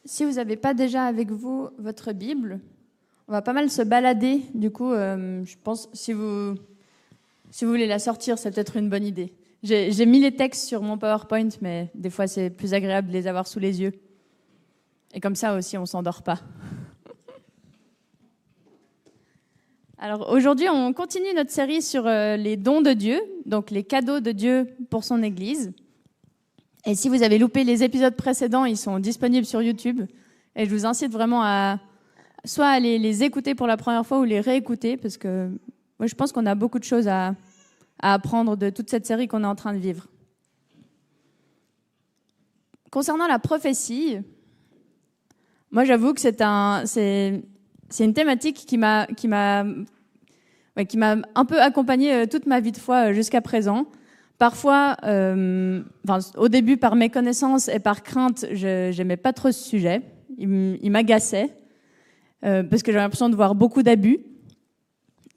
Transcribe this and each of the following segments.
Si vous n'avez pas déjà avec vous votre Bible, on va pas mal se balader. Du coup, je pense si vous voulez la sortir, c'est peut-être une bonne idée. J'ai mis les textes sur mon PowerPoint, mais des fois c'est plus agréable de les avoir sous les yeux. Et comme ça aussi, on s'endort pas. Alors aujourd'hui, on continue notre série sur les dons de Dieu, donc les cadeaux de Dieu pour son Église. Et si vous avez loupé les épisodes précédents, ils sont disponibles sur YouTube. Et je vous incite vraiment à soit aller les écouter pour la première fois ou les réécouter, parce que moi, je pense qu'on a beaucoup de choses à apprendre de toute cette série qu'on est en train de vivre. Concernant la prophétie, moi, j'avoue que c'est une thématique qui m'a un peu accompagnée toute ma vie de foi jusqu'à présent. Parfois, au début, par méconnaissance et par crainte, j'aimais pas trop ce sujet. Il m'agaçait parce que j'avais l'impression de voir beaucoup d'abus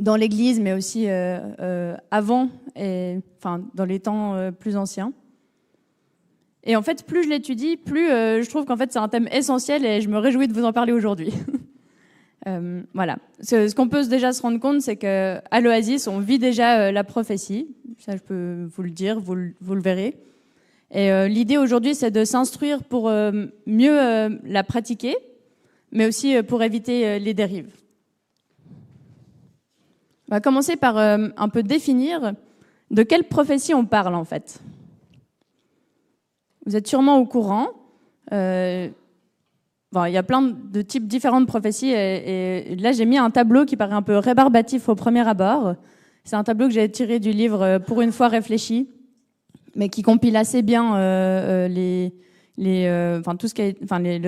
dans l'Église, mais aussi avant, dans les temps plus anciens. Et en fait, plus je l'étudie, plus je trouve qu'en fait c'est un thème essentiel et je me réjouis de vous en parler aujourd'hui. Voilà. Ce qu'on peut déjà se rendre compte, c'est qu'à l'Oasis, on vit déjà la prophétie. Ça, je peux vous le dire, vous le verrez. Et l'idée aujourd'hui, c'est de s'instruire pour mieux la pratiquer, mais aussi pour éviter les dérives. On va commencer par un peu définir de quelle prophétie on parle en fait. Vous êtes sûrement au courant. Il y a plein de types différents de prophéties et là j'ai mis un tableau qui paraît un peu rébarbatif au premier abord. C'est un tableau que j'ai tiré du livre Pour une fois réfléchi, mais qui compile assez bien le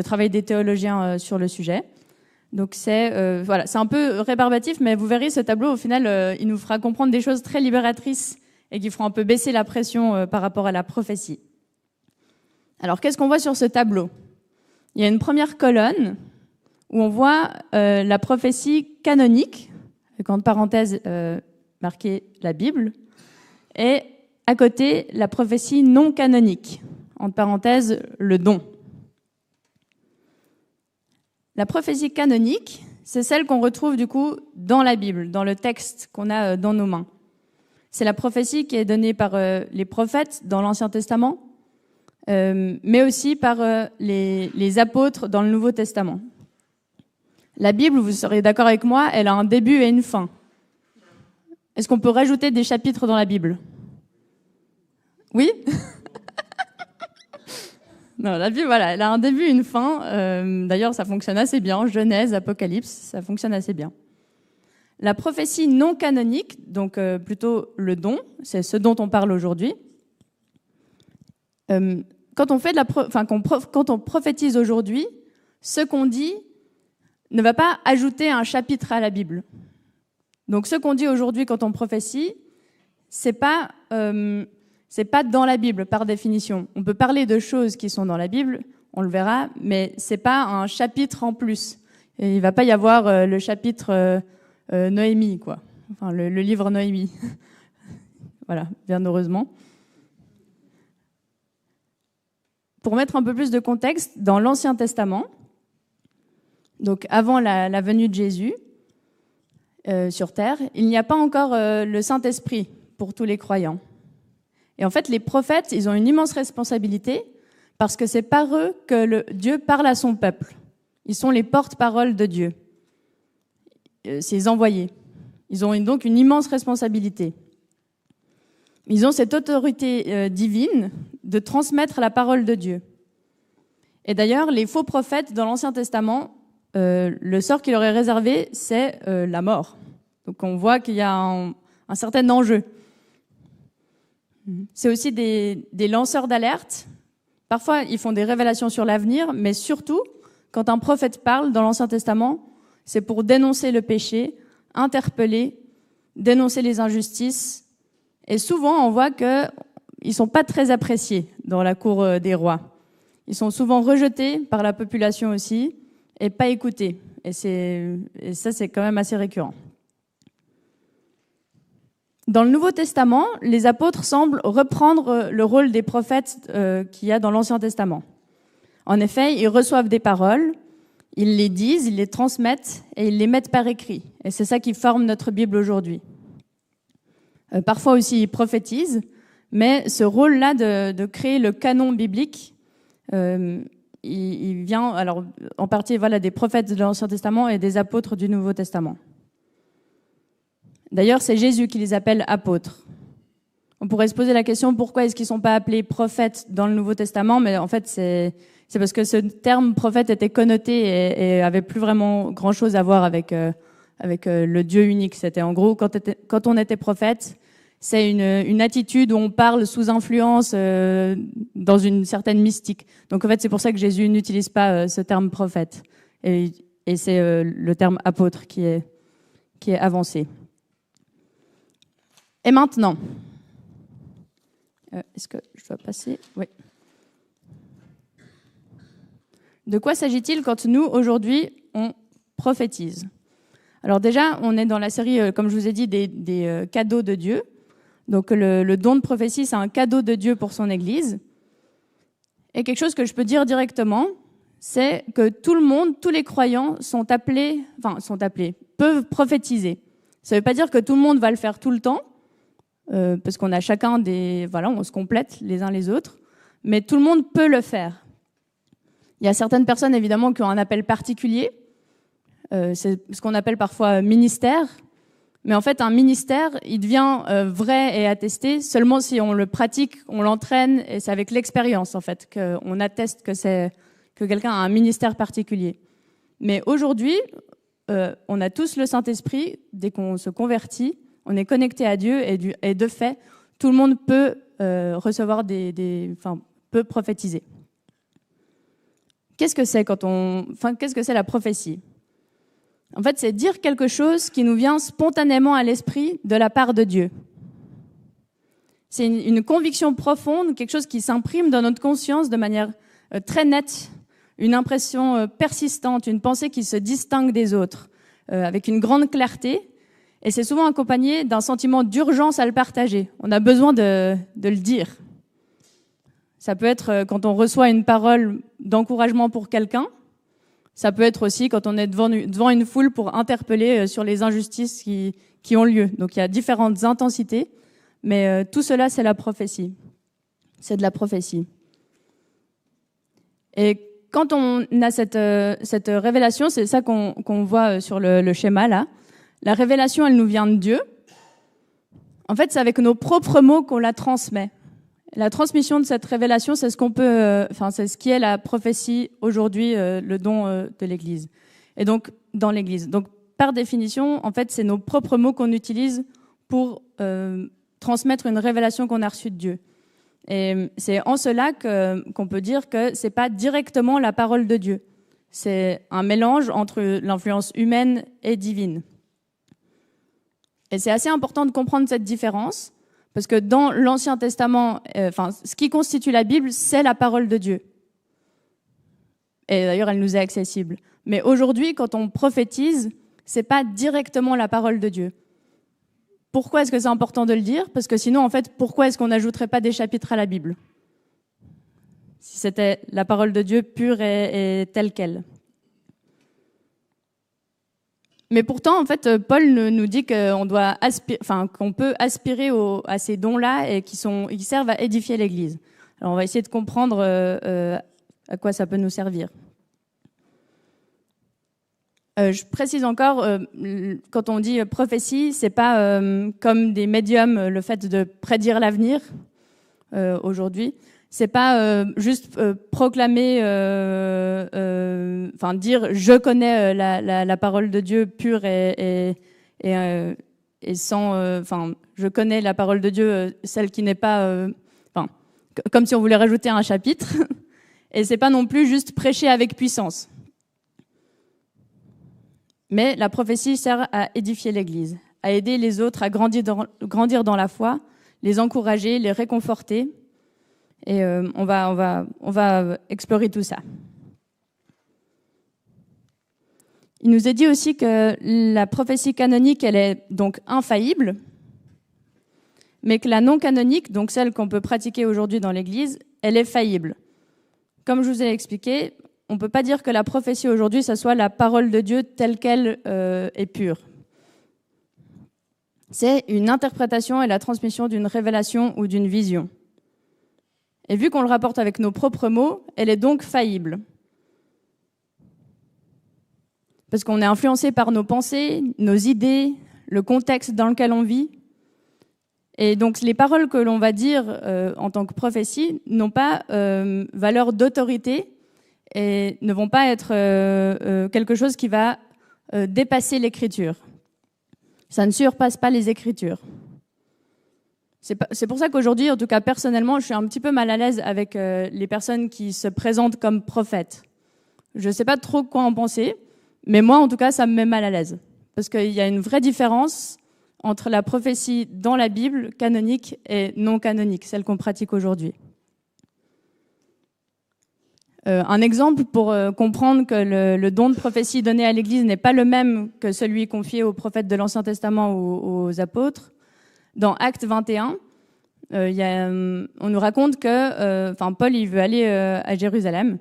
travail des théologiens sur le sujet. Donc c'est un peu rébarbatif, mais vous verrez ce tableau au final il nous fera comprendre des choses très libératrices et qui feront un peu baisser la pression par rapport à la prophétie. Alors qu'est-ce qu'on voit sur ce tableau ? Il y a une première colonne où on voit la prophétie canonique, avec entre parenthèses marqué la Bible, et à côté la prophétie non canonique, entre parenthèses le don. La prophétie canonique, c'est celle qu'on retrouve du coup dans la Bible, dans le texte qu'on a dans nos mains. C'est la prophétie qui est donnée par les prophètes dans l'Ancien Testament, mais aussi par les apôtres dans le Nouveau Testament. La Bible, vous serez d'accord avec moi, elle a un début et une fin. Est-ce qu'on peut rajouter des chapitres dans la Bible ? Oui ? Non, la Bible, voilà, elle a un début et une fin. D'ailleurs, ça fonctionne assez bien. Genèse, Apocalypse, ça fonctionne assez bien. La prophétie non canonique, donc plutôt le don, c'est ce dont on parle aujourd'hui. Quand on prophétise aujourd'hui, ce qu'on dit ne va pas ajouter un chapitre à la Bible. Donc, ce qu'on dit aujourd'hui quand on prophétie, c'est pas dans la Bible par définition. On peut parler de choses qui sont dans la Bible, on le verra, mais c'est pas un chapitre en plus. Et il va pas y avoir le chapitre Noémie, quoi. Enfin, le livre Noémie. Voilà, bien heureusement. Pour mettre un peu plus de contexte, dans l'Ancien Testament, donc avant la venue de Jésus sur terre, il n'y a pas encore le Saint-Esprit pour tous les croyants. Et en fait, les prophètes, ils ont une immense responsabilité parce que c'est par eux que Dieu parle à son peuple. Ils sont les porte-paroles de Dieu, ses envoyés. Ils ont donc une immense responsabilité. Ils ont cette autorité divine de transmettre la parole de Dieu. Et d'ailleurs, les faux prophètes dans l'Ancien Testament, le sort qui leur est réservé, c'est la mort. Donc on voit qu'il y a un certain enjeu. C'est aussi des lanceurs d'alerte. Parfois, ils font des révélations sur l'avenir, mais surtout, quand un prophète parle dans l'Ancien Testament, c'est pour dénoncer le péché, interpeller, dénoncer les injustices. Et souvent, on voit qu'ils ne sont pas très appréciés dans la cour des rois. Ils sont souvent rejetés par la population aussi et pas écoutés. Et ça, c'est quand même assez récurrent. Dans le Nouveau Testament, les apôtres semblent reprendre le rôle des prophètes qu'il y a dans l'Ancien Testament. En effet, ils reçoivent des paroles, ils les disent, ils les transmettent et ils les mettent par écrit. Et c'est ça qui forme notre Bible aujourd'hui. Parfois aussi, ils prophétisent, mais ce rôle-là de créer le canon biblique, il vient alors en partie des prophètes de l'Ancien Testament et des apôtres du Nouveau Testament. D'ailleurs, c'est Jésus qui les appelle apôtres. On pourrait se poser la question pourquoi est-ce qu'ils ne sont pas appelés prophètes dans le Nouveau Testament, mais en fait c'est parce que ce terme prophète était connoté et avait plus vraiment grand-chose à voir avec le Dieu unique. C'était en gros quand on était prophète, c'est une attitude où on parle sous influence dans une certaine mystique. Donc en fait c'est pour ça que Jésus n'utilise pas ce terme prophète et c'est le terme apôtre qui est avancé. Et maintenant, est-ce que je dois passer? Oui. De quoi s'agit-il quand nous, aujourd'hui, on prophétise? Alors déjà, on est dans la série, comme je vous ai dit, des cadeaux de Dieu. Donc le don de prophétie, c'est un cadeau de Dieu pour son Église. Et quelque chose que je peux dire directement, c'est que tout le monde, tous les croyants peuvent prophétiser. Ça ne veut pas dire que tout le monde va le faire tout le temps, parce qu'on a chacun on se complète les uns les autres, mais tout le monde peut le faire. Il y a certaines personnes évidemment qui ont un appel particulier, c'est ce qu'on appelle parfois ministère, mais en fait un ministère, il devient vrai et attesté seulement si on le pratique, on l'entraîne, et c'est avec l'expérience en fait qu'on atteste que quelqu'un a un ministère particulier. Mais aujourd'hui, on a tous le Saint-Esprit, dès qu'on se convertit, on est connecté à Dieu et de fait, tout le monde peut recevoir peut prophétiser. Qu'est-ce que c'est qu'est-ce que c'est la prophétie? En fait, c'est dire quelque chose qui nous vient spontanément à l'esprit de la part de Dieu. C'est une conviction profonde, quelque chose qui s'imprime dans notre conscience de manière très nette, une impression persistante, une pensée qui se distingue des autres, avec une grande clarté. Et c'est souvent accompagné d'un sentiment d'urgence à le partager. On a besoin de le dire. Ça peut être quand on reçoit une parole d'encouragement pour quelqu'un. Ça peut être aussi quand on est devant une foule pour interpeller sur les injustices qui ont lieu. Donc il y a différentes intensités, mais tout cela, c'est la prophétie. C'est de la prophétie. Et quand on a cette révélation, c'est ça qu'on voit sur le schéma là. La révélation, elle nous vient de Dieu. En fait, c'est avec nos propres mots qu'on la transmet. La transmission de cette révélation, c'est c'est ce qui est la prophétie aujourd'hui, le don de l'Église. Et donc, dans l'Église. Donc, par définition, en fait, c'est nos propres mots qu'on utilise pour transmettre une révélation qu'on a reçue de Dieu. Et c'est en cela qu'on peut dire que c'est pas directement la parole de Dieu. C'est un mélange entre l'influence humaine et divine. Et c'est assez important de comprendre cette différence, parce que dans l'Ancien Testament, ce qui constitue la Bible, c'est la parole de Dieu. Et d'ailleurs, elle nous est accessible. Mais aujourd'hui, quand on prophétise, c'est pas directement la parole de Dieu. Pourquoi est-ce que c'est important de le dire? Parce que sinon, en fait, pourquoi est-ce qu'on n'ajouterait pas des chapitres à la Bible? Si c'était la parole de Dieu pure et telle qu'elle. Mais pourtant, en fait, Paul nous dit qu'on peut aspirer à ces dons-là et qui servent à édifier l'Église. Alors, on va essayer de comprendre à quoi ça peut nous servir. Je précise encore, quand on dit prophétie, c'est pas comme des médiums, le fait de prédire l'avenir aujourd'hui. C'est pas juste proclamer, dire je connais la parole de Dieu pure et sans, je connais la parole de Dieu, celle qui n'est pas, comme si on voulait rajouter un chapitre. Et c'est pas non plus juste prêcher avec puissance. Mais la prophétie sert à édifier l'Église, à aider les autres à grandir dans la foi, les encourager, les réconforter. Et on va explorer tout ça. Il nous est dit aussi que la prophétie canonique, elle est donc infaillible, mais que la non canonique, donc celle qu'on peut pratiquer aujourd'hui dans l'Église, elle est faillible. comme je vous ai expliqué, on ne peut pas dire que la prophétie aujourd'hui, ça soit la parole de Dieu telle qu'elle est pure. C'est une interprétation et la transmission d'une révélation ou d'une vision. Et vu qu'on le rapporte avec nos propres mots, elle est donc faillible. Parce qu'on est influencé par nos pensées, nos idées, le contexte dans lequel on vit. Et donc les paroles que l'on va dire en tant que prophétie n'ont pas valeur d'autorité et ne vont pas être quelque chose qui va dépasser l'écriture. Ça ne surpasse pas les écritures. C'est pour ça qu'aujourd'hui, en tout cas personnellement, je suis un petit peu mal à l'aise avec les personnes qui se présentent comme prophètes. Je ne sais pas trop quoi en penser, mais moi en tout cas ça me met mal à l'aise. Parce qu'il y a une vraie différence entre la prophétie dans la Bible, canonique et non canonique, celle qu'on pratique aujourd'hui. Un exemple pour comprendre que le don de prophétie donné à l'Église n'est pas le même que celui confié aux prophètes de l'Ancien Testament ou aux apôtres. Dans Actes 21, on nous raconte que Paul il veut aller à Jérusalem.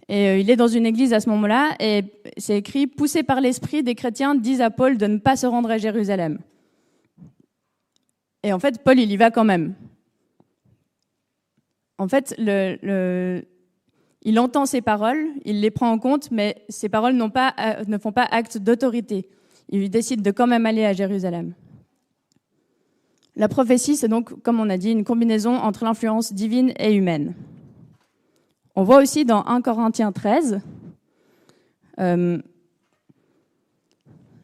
Et il est dans une église à ce moment-là, et c'est écrit « Poussés par l'esprit, des chrétiens disent à Paul de ne pas se rendre à Jérusalem. » Et en fait, Paul, il y va quand même. En fait, il entend ces paroles, il les prend en compte, mais ces paroles ne font pas acte d'autorité. Il décide de quand même aller à Jérusalem. La prophétie, c'est donc, comme on a dit, une combinaison entre l'influence divine et humaine. On voit aussi dans 1 Corinthiens 13,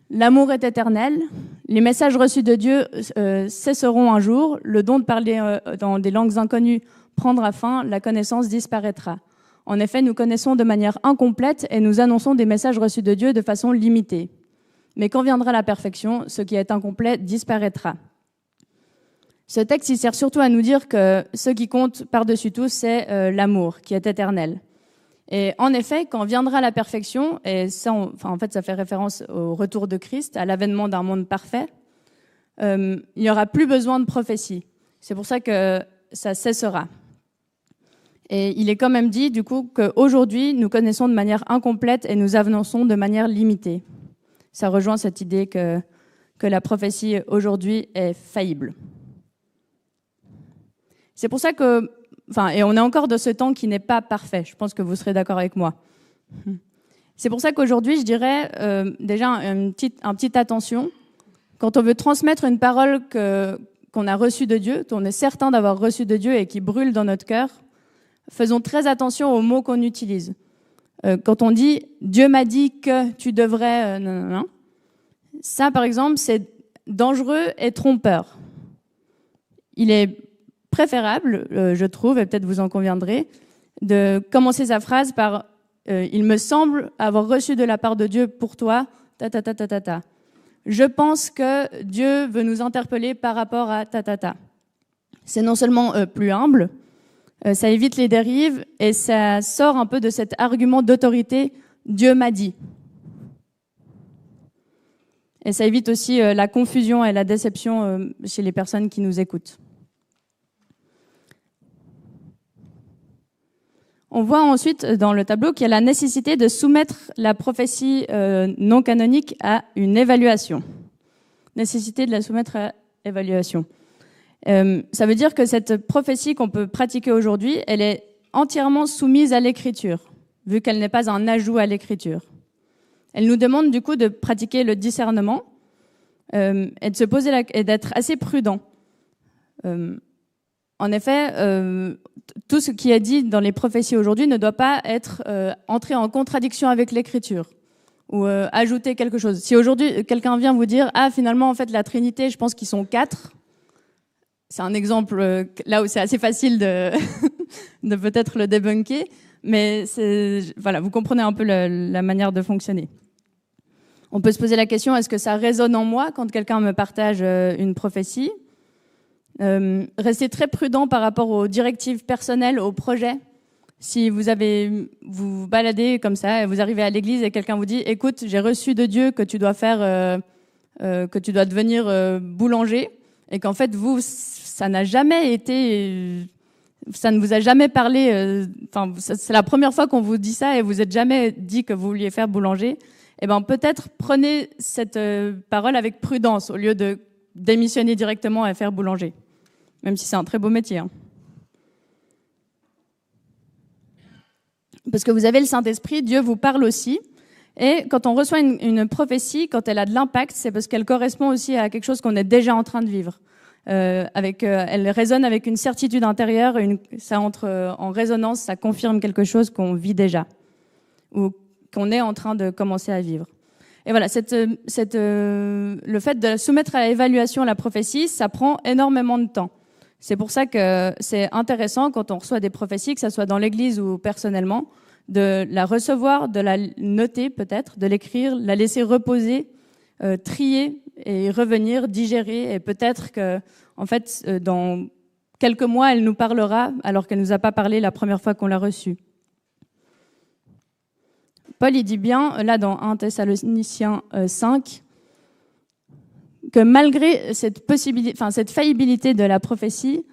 l'amour est éternel, les messages reçus de Dieu cesseront un jour, le don de parler dans des langues inconnues prendra fin, la connaissance disparaîtra. En effet, nous connaissons de manière incomplète et nous annonçons des messages reçus de Dieu de façon limitée. Mais quand viendra la perfection, ce qui est incomplet disparaîtra. Ce texte, il sert surtout à nous dire que ce qui compte par-dessus tout, c'est l'amour, qui est éternel. Et en effet, quand viendra la perfection, et ça, en fait, ça fait référence au retour de Christ, à l'avènement d'un monde parfait, il n'y aura plus besoin de prophétie. C'est pour ça que ça cessera. Et il est quand même dit, du coup, qu'aujourd'hui, nous connaissons de manière incomplète et nous avançons de manière limitée. Ça rejoint cette idée que la prophétie aujourd'hui est faillible. C'est pour ça que, et on est encore de ce temps qui n'est pas parfait. Je pense que vous serez d'accord avec moi. C'est pour ça qu'aujourd'hui, je dirais déjà une petite attention. Quand on veut transmettre une parole qu'on a reçue de Dieu, qu'on est certain d'avoir reçue de Dieu et qui brûle dans notre cœur, faisons très attention aux mots qu'on utilise. Quand on dit « Dieu m'a dit que tu devrais… » ça, par exemple, c'est dangereux et trompeur. Il est préférable, je trouve, et peut-être vous en conviendrez, de commencer sa phrase par il me semble avoir reçu de la part de Dieu pour toi, ta ta ta ta ta ta. Je pense que Dieu veut nous interpeller par rapport à ta ta ta. C'est non seulement plus humble, ça évite les dérives et ça sort un peu de cet argument d'autorité Dieu m'a dit. Et ça évite aussi la confusion et la déception chez les personnes qui nous écoutent. On voit ensuite dans le tableau qu'il y a la nécessité de soumettre la prophétie non canonique à une évaluation. Nécessité de la soumettre à évaluation. Ça veut dire que cette prophétie qu'on peut pratiquer aujourd'hui, elle est entièrement soumise à l'écriture, vu qu'elle n'est pas un ajout à l'écriture. Elle nous demande du coup de pratiquer le discernement et de se poser et d'être assez prudent. En effet, tout ce qui est dit dans les prophéties aujourd'hui ne doit pas être entré en contradiction avec l'écriture ou ajouter quelque chose. Si aujourd'hui quelqu'un vient vous dire « Ah, finalement, en fait, la Trinité, je pense qu'ils sont 4 », c'est un exemple là où c'est assez facile de, de peut-être le débunker, mais voilà, vous comprenez un peu la manière de fonctionner. On peut se poser la question, est-ce que ça résonne en moi quand quelqu'un me partage une prophétie ? Restez très prudent par rapport aux directives personnelles, aux projets. Si vous vous baladez comme ça, et vous arrivez à l'église et quelqu'un vous dit « Écoute, j'ai reçu de Dieu que tu dois que tu dois devenir boulanger », et qu'en fait, ça n'a jamais été ça ne vous a jamais parlé, c'est la première fois qu'on vous dit ça et vous n'êtes jamais dit que vous vouliez faire boulanger, eh ben peut-être prenez cette parole avec prudence au lieu de démissionner directement et faire boulanger, même si c'est un très beau métier. Hein. Parce que vous avez le Saint-Esprit, Dieu vous parle aussi. Et quand on reçoit une prophétie, quand elle a de l'impact, c'est parce qu'elle correspond aussi à quelque chose qu'on est déjà en train de vivre. Elle résonne avec une certitude intérieure, ça entre en résonance, ça confirme quelque chose qu'on vit déjà ou qu'on est en train de commencer à vivre. Et voilà, le fait de soumettre à l'évaluation la prophétie, ça prend énormément de temps. C'est pour ça que c'est intéressant quand on reçoit des prophéties, que ça soit dans l'Église ou personnellement, de la recevoir, de la noter peut-être, de l'écrire, la laisser reposer, trier et revenir, digérer. Et peut-être que, en fait, dans quelques mois, elle nous parlera alors qu'elle nous a pas parlé la première fois qu'on l'a reçue. Paul, il dit bien, là dans 1 Thessaloniciens 5, que malgré cette faillibilité de la prophétie,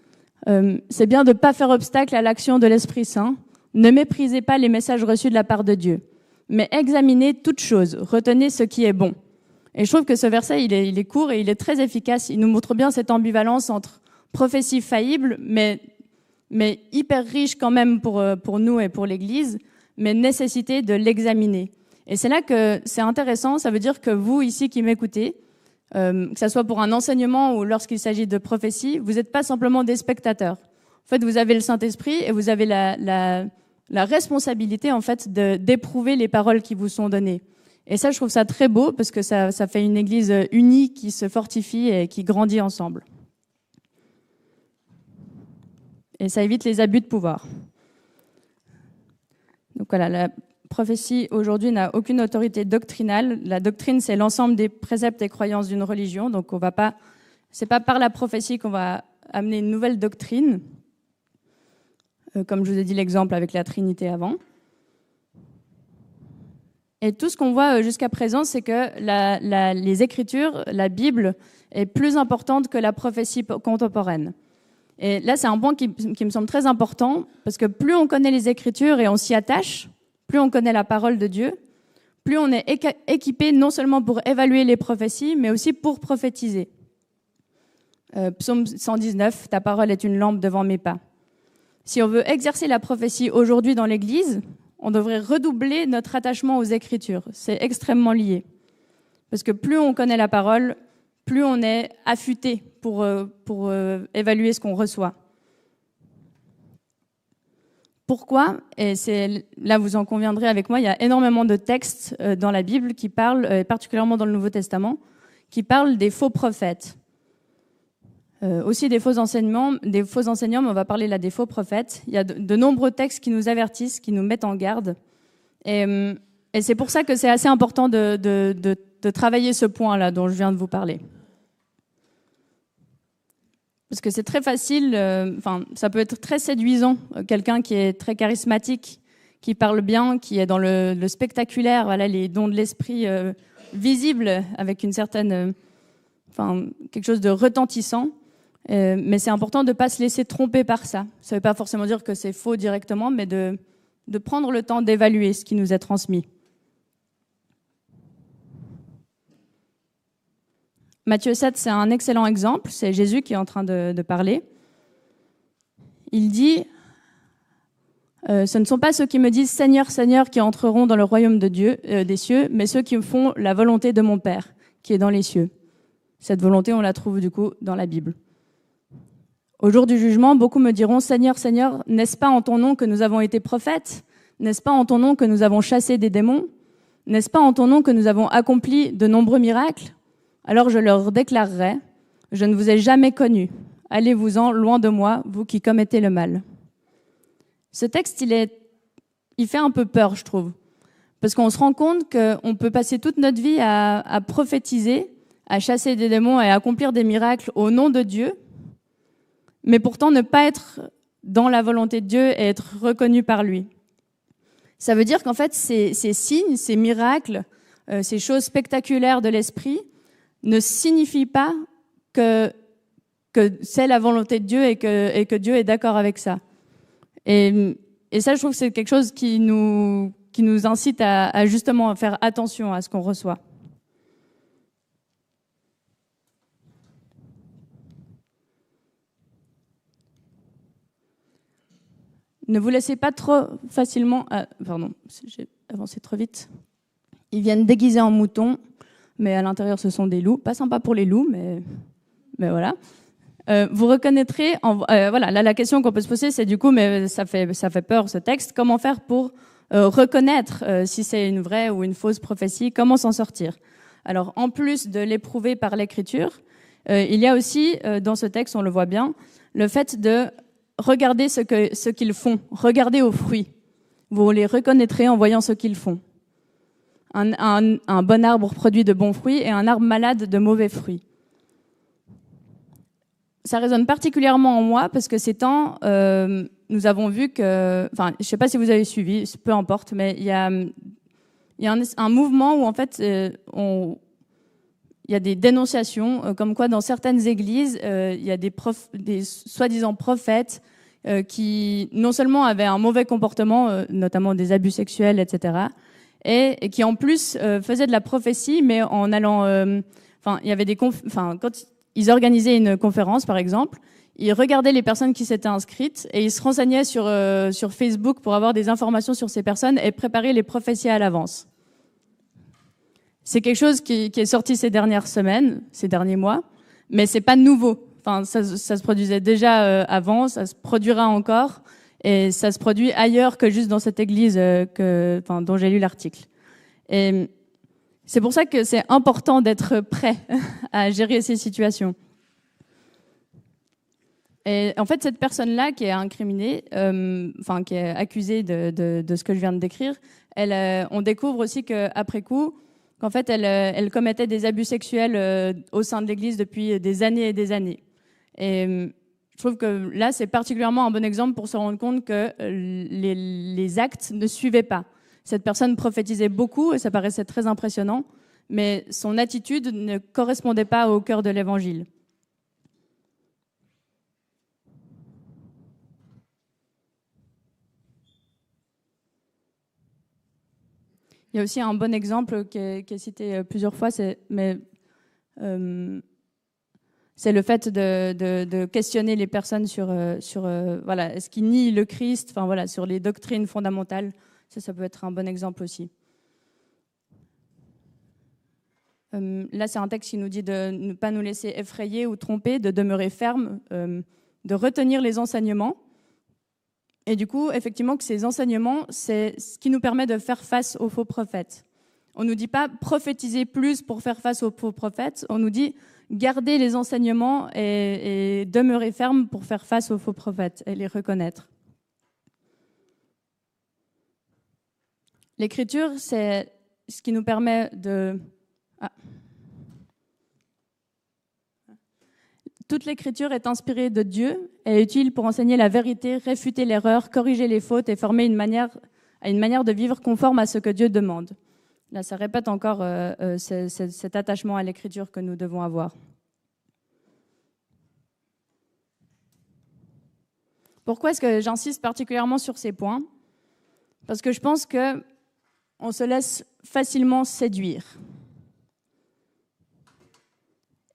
c'est bien de ne pas faire obstacle à l'action de l'Esprit Saint. Ne méprisez pas les messages reçus de la part de Dieu, mais examinez toutes choses, retenez ce qui est bon. Et je trouve que ce verset, il est court et il est très efficace. Il nous montre bien cette ambivalence entre prophétie faillible, mais hyper riche quand même pour nous et pour l'Église, mais nécessité de l'examiner. Et c'est là que c'est intéressant, ça veut dire que vous, ici, qui m'écoutez, que ça soit pour un enseignement ou lorsqu'il s'agit de prophétie, vous n'êtes pas simplement des spectateurs. En fait, vous avez le Saint-Esprit et vous avez la responsabilité, en fait, d'éprouver les paroles qui vous sont données. Et ça, je trouve ça très beau parce que ça fait une église unie qui se fortifie et qui grandit ensemble. Et ça évite les abus de pouvoir. Donc voilà, la prophétie aujourd'hui n'a aucune autorité doctrinale. La doctrine, c'est l'ensemble des préceptes et croyances d'une religion. Donc c'est pas par la prophétie qu'on va amener une nouvelle doctrine, comme je vous ai dit l'exemple avec la Trinité avant. Et tout ce qu'on voit jusqu'à présent, c'est que les Écritures, la Bible, est plus importante que la prophétie contemporaine. Et là, c'est un point qui me semble très important, parce que plus on connaît les Écritures et on s'y attache, plus on connaît la parole de Dieu, plus on est équipé non seulement pour évaluer les prophéties, mais aussi pour prophétiser. Psaume 119, « Ta parole est une lampe devant mes pas ». Si on veut exercer la prophétie aujourd'hui dans l'Église, on devrait redoubler notre attachement aux Écritures. C'est extrêmement lié. Parce que plus on connaît la parole, plus on est affûté pour évaluer ce qu'on reçoit. Pourquoi ? Et là, vous en conviendrez avec moi, il y a énormément de textes dans la Bible qui parlent, particulièrement dans le Nouveau Testament, qui parlent des faux prophètes. Aussi des faux enseignants, mais on va parler là des faux prophètes. Il y a de nombreux textes qui nous avertissent, qui nous mettent en garde. Et c'est pour ça que c'est assez important de travailler ce point-là dont je viens de vous parler. Parce que c'est très facile, ça peut être très séduisant, quelqu'un qui est très charismatique, qui parle bien, qui est dans le spectaculaire, voilà, les dons de l'esprit visibles avec une certaine, quelque chose de retentissant. Mais c'est important de ne pas se laisser tromper par ça. Ça ne veut pas forcément dire que c'est faux directement, mais de prendre le temps d'évaluer ce qui nous est transmis. Matthieu 7, c'est un excellent exemple. C'est Jésus qui est en train de parler. Il dit « Ce ne sont pas ceux qui me disent « Seigneur, Seigneur » qui entreront dans le royaume de Dieu, des cieux, mais ceux qui font la volonté de mon Père, qui est dans les cieux. » Cette volonté, on la trouve du coup dans la Bible. Au jour du jugement, beaucoup me diront « Seigneur, Seigneur, n'est-ce pas en ton nom que nous avons été prophètes ? N'est-ce pas en ton nom que nous avons chassé des démons ? N'est-ce pas en ton nom que nous avons accompli de nombreux miracles ? Alors je leur déclarerai « Je ne vous ai jamais connus. Allez-vous-en loin de moi, vous qui commettez le mal. » Ce texte, il fait un peu peur, je trouve. Parce qu'on se rend compte qu'on peut passer toute notre vie à prophétiser, à chasser des démons et à accomplir des miracles au nom de Dieu, mais pourtant ne pas être dans la volonté de Dieu et être reconnu par lui. Ça veut dire qu'en fait, ces signes, ces miracles, ces choses spectaculaires de l'esprit ne signifient pas que c'est la volonté de Dieu et que Dieu est d'accord avec ça. Et ça, je trouve que c'est quelque chose qui nous incite à justement faire attention à ce qu'on reçoit. Ne vous laissez pas trop facilement... pardon, j'ai avancé trop vite. Ils viennent déguisés en moutons, mais à l'intérieur, ce sont des loups. Pas sympa pour les loups, mais voilà. Vous reconnaîtrez... voilà, là, la question qu'on peut se poser, c'est du coup, mais ça fait peur, ce texte. Comment faire pour reconnaître si c'est une vraie ou une fausse prophétie? Comment s'en sortir? Alors, en plus de l'éprouver par l'écriture, il y a aussi, dans ce texte, on le voit bien, le fait de regarder ce qu'ils font. Regardez aux fruits. Vous les reconnaîtrez en voyant ce qu'ils font. Un bon arbre produit de bons fruits et un arbre malade de mauvais fruits. Ça résonne particulièrement en moi parce que ces temps, nous avons vu que, enfin, je ne sais pas si vous avez suivi, peu importe, mais il y a un mouvement où en fait, il y a des dénonciations, comme quoi dans certaines églises, il y a des soi-disant prophètes qui non seulement avaient un mauvais comportement, notamment des abus sexuels, etc., et qui en plus faisaient de la prophétie, mais en allant, enfin, il y avait quand ils organisaient une conférence, par exemple, ils regardaient les personnes qui s'étaient inscrites et ils se renseignaient sur Facebook pour avoir des informations sur ces personnes et préparer les prophéties à l'avance. C'est quelque chose qui est sorti ces dernières semaines, ces derniers mois, mais c'est pas nouveau. Enfin, ça se produisait déjà avant, ça se produira encore, et ça se produit ailleurs que juste dans cette église dont j'ai lu l'article. Et c'est pour ça que c'est important d'être prêt à gérer ces situations. Et en fait, cette personne-là qui est incriminée, qui est accusée de ce que je viens de décrire, on découvre aussi qu'après coup, qu'en fait, elle commettait des abus sexuels au sein de l'Église depuis des années et des années. Et je trouve que là, c'est particulièrement un bon exemple pour se rendre compte que les actes ne suivaient pas. Cette personne prophétisait beaucoup et ça paraissait très impressionnant, mais son attitude ne correspondait pas au cœur de l'Évangile. Il y a aussi un bon exemple qui est cité plusieurs fois, c'est le fait de questionner les personnes sur voilà, est-ce qu'ils nient le Christ, enfin voilà, sur les doctrines fondamentales. Ça peut être un bon exemple aussi. Là, c'est un texte qui nous dit de ne pas nous laisser effrayer ou tromper, de demeurer ferme, de retenir les enseignements. Et du coup, effectivement, que ces enseignements, c'est ce qui nous permet de faire face aux faux prophètes. On ne nous dit pas prophétiser plus pour faire face aux faux prophètes, on nous dit garder les enseignements et demeurer ferme pour faire face aux faux prophètes et les reconnaître. L'écriture, c'est ce qui nous permet de... Toute l'écriture est inspirée de Dieu et est utile pour enseigner la vérité, réfuter l'erreur, corriger les fautes et former une manière de vivre conforme à ce que Dieu demande. Là, ça répète encore cet attachement à l'écriture que nous devons avoir. Pourquoi est-ce que j'insiste particulièrement sur ces points? Parce que je pense qu'on se laisse facilement séduire.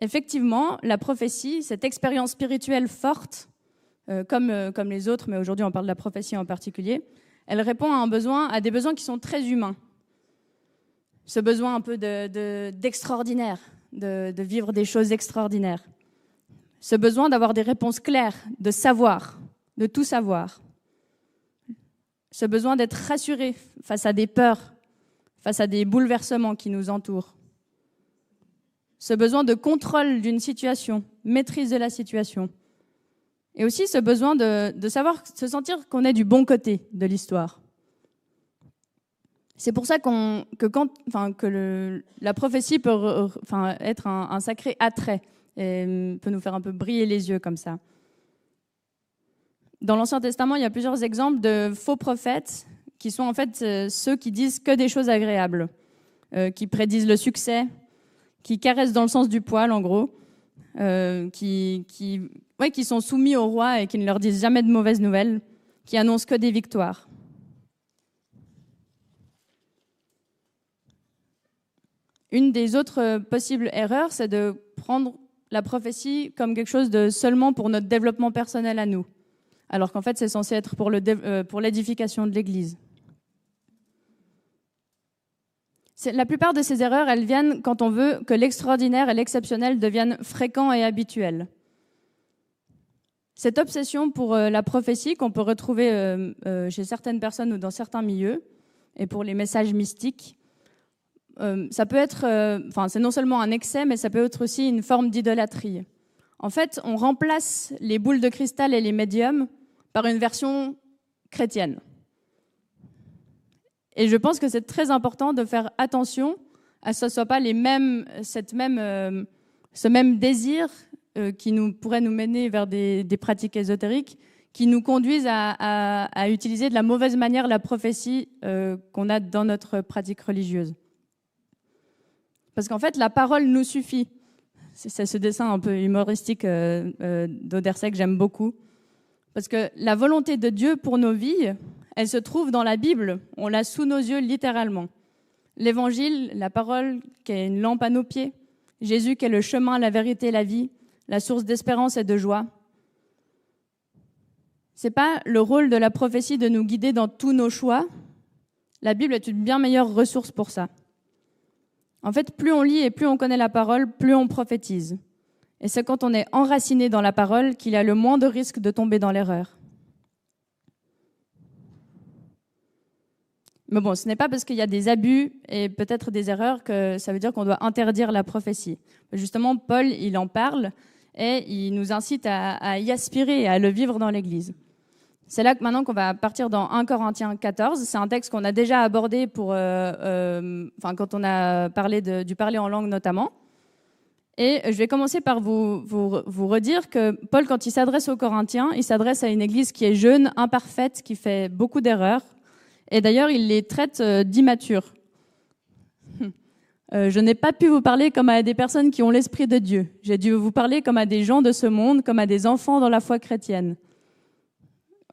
Effectivement, la prophétie, cette expérience spirituelle forte, comme les autres, mais aujourd'hui on parle de la prophétie en particulier, elle répond à des besoins qui sont très humains. Ce besoin un peu d'extraordinaire, de vivre des choses extraordinaires. Ce besoin d'avoir des réponses claires, de savoir, de tout savoir. Ce besoin d'être rassuré face à des peurs, face à des bouleversements qui nous entourent. Ce besoin de contrôle d'une situation, maîtrise de la situation. Et aussi ce besoin de savoir, se sentir qu'on est du bon côté de l'histoire. C'est pour ça que la prophétie peut être un sacré attrait et peut nous faire un peu briller les yeux comme ça. Dans l'Ancien Testament, il y a plusieurs exemples de faux prophètes qui sont en fait ceux qui disent que des choses agréables, qui prédisent le succès, qui caressent dans le sens du poil, en gros, qui sont soumis au roi et qui ne leur disent jamais de mauvaises nouvelles, qui annoncent que des victoires. Une des autres possibles erreurs, c'est de prendre la prophétie comme quelque chose de seulement pour notre développement personnel à nous, alors qu'en fait, c'est censé être pour l'édification de l'Église. La plupart de ces erreurs, elles viennent quand on veut que l'extraordinaire et l'exceptionnel deviennent fréquents et habituels. Cette obsession pour la prophétie qu'on peut retrouver chez certaines personnes ou dans certains milieux, et pour les messages mystiques, ça peut être, c'est non seulement un excès, mais ça peut être aussi une forme d'idolâtrie. En fait, on remplace les boules de cristal et les médiums par une version chrétienne. Et je pense que c'est très important de faire attention à ce que ce ne soit pas ce même désir qui pourrait nous mener vers des pratiques ésotériques qui nous conduisent à utiliser de la mauvaise manière la prophétie qu'on a dans notre pratique religieuse. Parce qu'en fait, la parole nous suffit. C'est ce dessin un peu humoristique d'Oderset que j'aime beaucoup. Parce que la volonté de Dieu pour nos vies, elle se trouve dans la Bible. On l'a sous nos yeux littéralement. L'Évangile, la parole qui est une lampe à nos pieds. Jésus qui est le chemin, la vérité, la vie, la source d'espérance et de joie. C'est pas le rôle de la prophétie de nous guider dans tous nos choix. La Bible est une bien meilleure ressource pour ça. En fait, plus on lit et plus on connaît la parole, plus on prophétise. Et c'est quand on est enraciné dans la parole qu'il y a le moins de risque de tomber dans l'erreur. Mais bon, ce n'est pas parce qu'il y a des abus et peut-être des erreurs que ça veut dire qu'on doit interdire la prophétie. Justement, Paul, il en parle et il nous incite à y aspirer et à le vivre dans l'Église. C'est là que maintenant qu'on va partir dans 1 Corinthiens 14. C'est un texte qu'on a déjà abordé quand on a parlé du parler en langue notamment. Et je vais commencer par vous redire que Paul, quand il s'adresse aux Corinthiens, il s'adresse à une église qui est jeune, imparfaite, qui fait beaucoup d'erreurs. Et d'ailleurs, il les traite d'immatures. Je n'ai pas pu vous parler comme à des personnes qui ont l'Esprit de Dieu. J'ai dû vous parler comme à des gens de ce monde, comme à des enfants dans la foi chrétienne.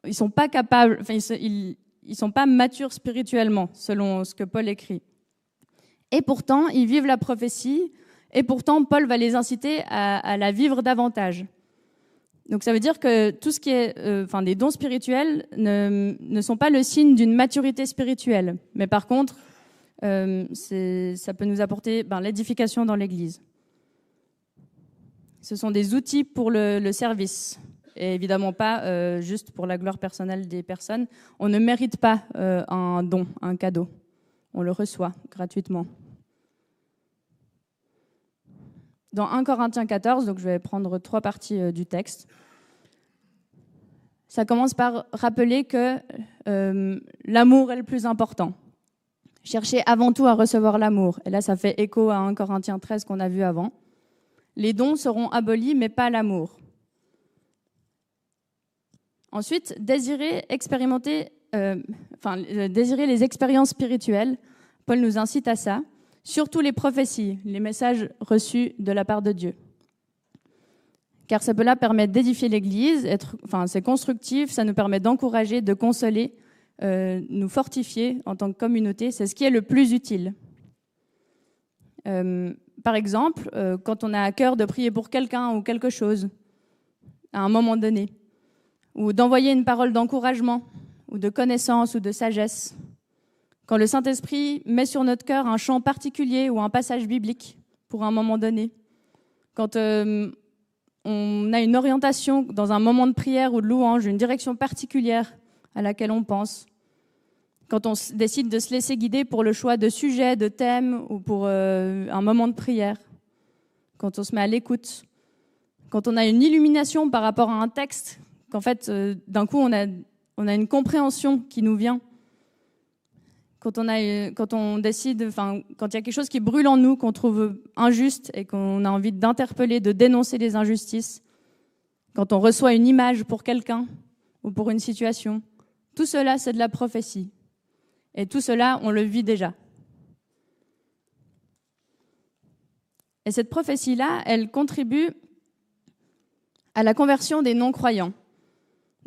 Ils sont pas capables, ils sont pas matures spirituellement, selon ce que Paul écrit. Et pourtant, ils vivent la prophétie, et pourtant, Paul va les inciter à la vivre davantage. Donc ça veut dire que tout ce qui est des dons spirituels ne sont pas le signe d'une maturité spirituelle, mais par contre, ça peut nous apporter l'édification dans l'Église. Ce sont des outils pour le service. Et évidemment pas juste pour la gloire personnelle des personnes. On ne mérite pas un don, un cadeau. On le reçoit gratuitement. Dans 1 Corinthiens 14, donc je vais prendre 3 parties du texte, ça commence par rappeler que l'amour est le plus important. Cherchez avant tout à recevoir l'amour. Et là, ça fait écho à 1 Corinthiens 13 qu'on a vu avant. Les dons seront abolis, mais pas l'amour. Ensuite, désirer les expériences spirituelles. Paul nous incite à ça, surtout les prophéties, les messages reçus de la part de Dieu. Car cela permet d'édifier l'Église, c'est constructif, ça nous permet d'encourager, de consoler, nous fortifier en tant que communauté. C'est ce qui est le plus utile. Par exemple, quand on a à cœur de prier pour quelqu'un ou quelque chose, à un moment donné, ou d'envoyer une parole d'encouragement, ou de connaissance, ou de sagesse. Quand le Saint-Esprit met sur notre cœur un chant particulier ou un passage biblique pour un moment donné. Quand on a une orientation dans un moment de prière ou de louange, une direction particulière à laquelle on pense. Quand on décide de se laisser guider pour le choix de sujets, de thèmes ou pour un moment de prière. Quand on se met à l'écoute. Quand on a une illumination par rapport à un texte, qu'en fait, d'un coup, on a une compréhension qui nous vient. Quand on décide, quand il y a quelque chose qui brûle en nous, qu'on trouve injuste et qu'on a envie d'interpeller, de dénoncer les injustices, quand on reçoit une image pour quelqu'un ou pour une situation, tout cela, c'est de la prophétie. Et tout cela, on le vit déjà. Et cette prophétie-là, elle contribue à la conversion des non-croyants.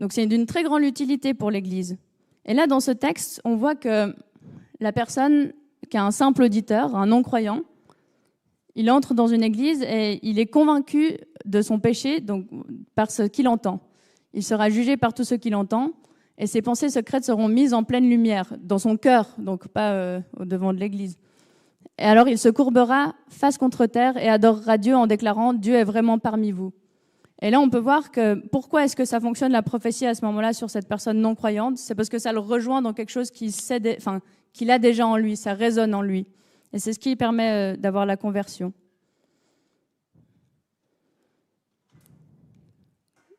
Donc c'est d'une très grande utilité pour l'Église. Et là, dans ce texte, on voit que la personne qui est un simple auditeur, un non-croyant, il entre dans une église et il est convaincu de son péché donc, par ce qu'il entend. Il sera jugé par tous ceux qui l'entendent et ses pensées secrètes seront mises en pleine lumière, dans son cœur, donc pas au devant de l'église. Et alors il se courbera face contre terre et adorera Dieu en déclarant « Dieu est vraiment parmi vous ». Et là, on peut voir que pourquoi est-ce que ça fonctionne la prophétie à ce moment-là sur cette personne non-croyante? C'est parce que ça le rejoint dans quelque chose qu'il a déjà en lui, ça résonne en lui. Et c'est ce qui permet d'avoir la conversion.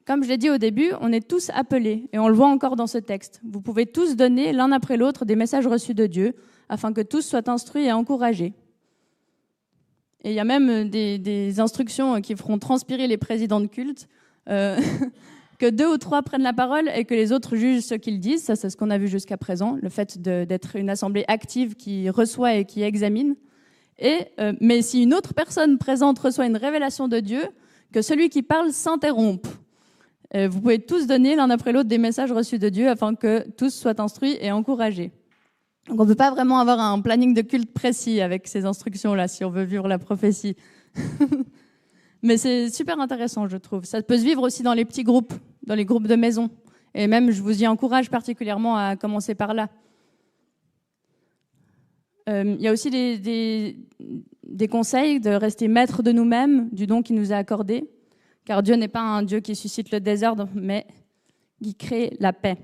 Comme je l'ai dit au début, on est tous appelés, et on le voit encore dans ce texte. Vous pouvez tous donner l'un après l'autre des messages reçus de Dieu, afin que tous soient instruits et encouragés. Et il y a même des instructions qui feront transpirer les présidents de culte, que 2 ou 3 prennent la parole et que les autres jugent ce qu'ils disent. Ça, c'est ce qu'on a vu jusqu'à présent, le fait d'être une assemblée active qui reçoit et qui examine. Mais si une autre personne présente reçoit une révélation de Dieu, que celui qui parle s'interrompe. Vous pouvez tous donner l'un après l'autre des messages reçus de Dieu afin que tous soient instruits et encouragés. Donc on ne peut pas vraiment avoir un planning de culte précis avec ces instructions-là si on veut vivre la prophétie. Mais c'est super intéressant, je trouve. Ça peut se vivre aussi dans les petits groupes, dans les groupes de maison. Et même, je vous y encourage particulièrement à commencer par là. Il y a aussi des conseils de rester maître de nous-mêmes, du don qu'il nous a accordé. Car Dieu n'est pas un Dieu qui suscite le désordre, mais qui crée la paix.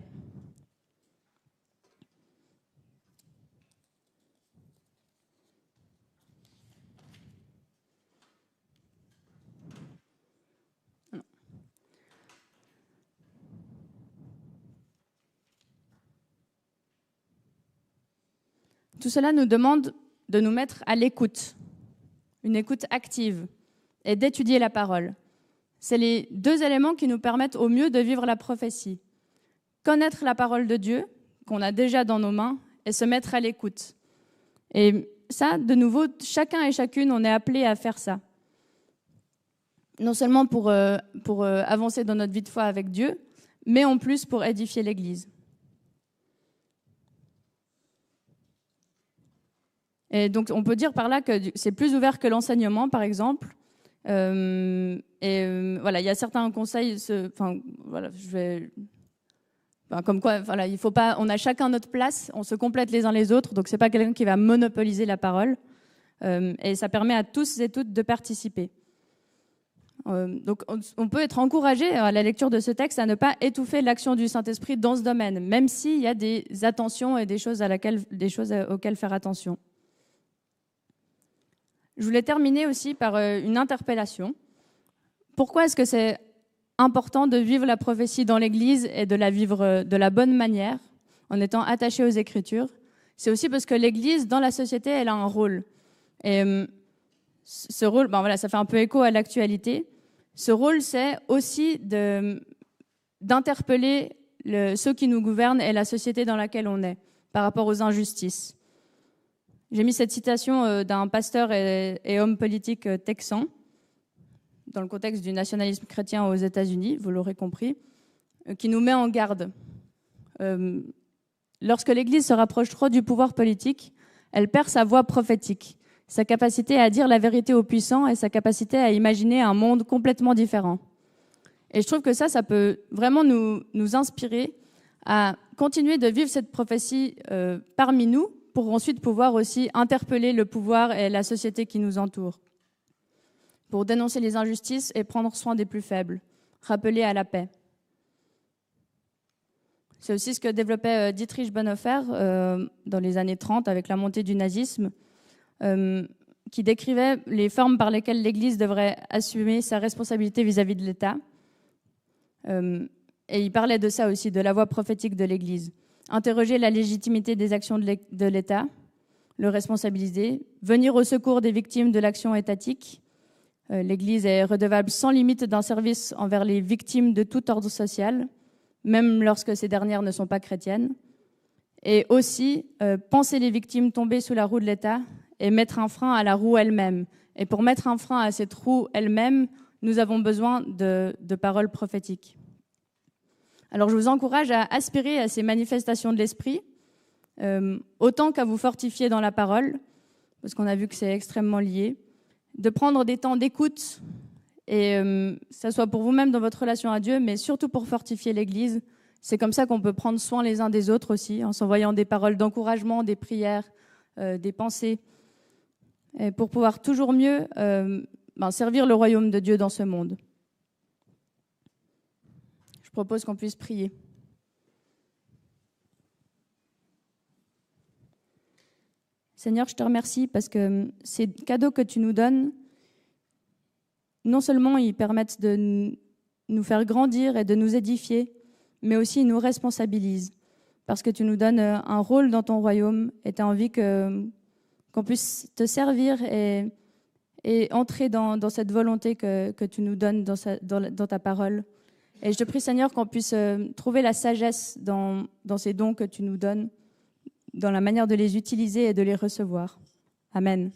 Tout cela nous demande de nous mettre à l'écoute, une écoute active, et d'étudier la parole. C'est les 2 éléments qui nous permettent au mieux de vivre la prophétie. Connaître la parole de Dieu, qu'on a déjà dans nos mains, et se mettre à l'écoute. Et ça, de nouveau, chacun et chacune, on est appelé à faire ça. Non seulement pour avancer dans notre vie de foi avec Dieu, mais en plus pour édifier l'Église. Et donc, on peut dire par là que c'est plus ouvert que l'enseignement, par exemple. Voilà, il y a certains conseils. Comme quoi, voilà, il faut pas. On a chacun notre place, on se complète les uns les autres. Donc, c'est pas quelqu'un qui va monopoliser la parole. Et ça permet à tous et toutes de participer. Donc, on peut être encouragé à la lecture de ce texte à ne pas étouffer l'action du Saint-Esprit dans ce domaine, même s'il y a des attentions et des choses auxquelles faire attention. Je voulais terminer aussi par une interpellation. Pourquoi est-ce que c'est important de vivre la prophétie dans l'Église et de la vivre de la bonne manière, en étant attaché aux Écritures? C'est aussi parce que l'Église, dans la société, elle a un rôle. Et ce rôle, ça fait un peu écho à l'actualité. Ce rôle, c'est aussi d'interpeller ceux qui nous gouvernent et la société dans laquelle on est, par rapport aux injustices. J'ai mis cette citation d'un pasteur et homme politique texan, dans le contexte du nationalisme chrétien aux États-Unis, vous l'aurez compris, qui nous met en garde. Lorsque l'Église se rapproche trop du pouvoir politique, elle perd sa voix prophétique, sa capacité à dire la vérité aux puissants et sa capacité à imaginer un monde complètement différent. Et je trouve que ça peut vraiment nous inspirer à continuer de vivre cette prophétie parmi nous, pour ensuite pouvoir aussi interpeller le pouvoir et la société qui nous entoure, pour dénoncer les injustices et prendre soin des plus faibles, rappeler à la paix. C'est aussi ce que développait Dietrich Bonhoeffer dans les années 30 avec la montée du nazisme, qui décrivait les formes par lesquelles l'Église devrait assumer sa responsabilité vis-à-vis de l'État. Et il parlait de ça aussi, de la voix prophétique de l'Église. Interroger la légitimité des actions de l'État, le responsabiliser, venir au secours des victimes de l'action étatique. L'Église est redevable sans limite d'un service envers les victimes de tout ordre social, même lorsque ces dernières ne sont pas chrétiennes. Et aussi, penser les victimes tombées sous la roue de l'État et mettre un frein à la roue elle-même. Et pour mettre un frein à cette roue elle-même, nous avons besoin de paroles prophétiques. Alors je vous encourage à aspirer à ces manifestations de l'esprit, autant qu'à vous fortifier dans la parole, parce qu'on a vu que c'est extrêmement lié, de prendre des temps d'écoute, et que ça soit pour vous-même dans votre relation à Dieu, mais surtout pour fortifier l'Église. C'est comme ça qu'on peut prendre soin les uns des autres aussi, en s'envoyant des paroles d'encouragement, des prières, des pensées, et pour pouvoir toujours mieux servir le royaume de Dieu dans ce monde. Je propose qu'on puisse prier. Seigneur, je te remercie parce que ces cadeaux que tu nous donnes, non seulement ils permettent de nous faire grandir et de nous édifier, mais aussi ils nous responsabilisent parce que tu nous donnes un rôle dans ton royaume et tu as envie qu'on puisse te servir et entrer dans cette volonté que tu nous donnes dans ta parole. Et je te prie, Seigneur, qu'on puisse trouver la sagesse dans ces dons que tu nous donnes, dans la manière de les utiliser et de les recevoir. Amen.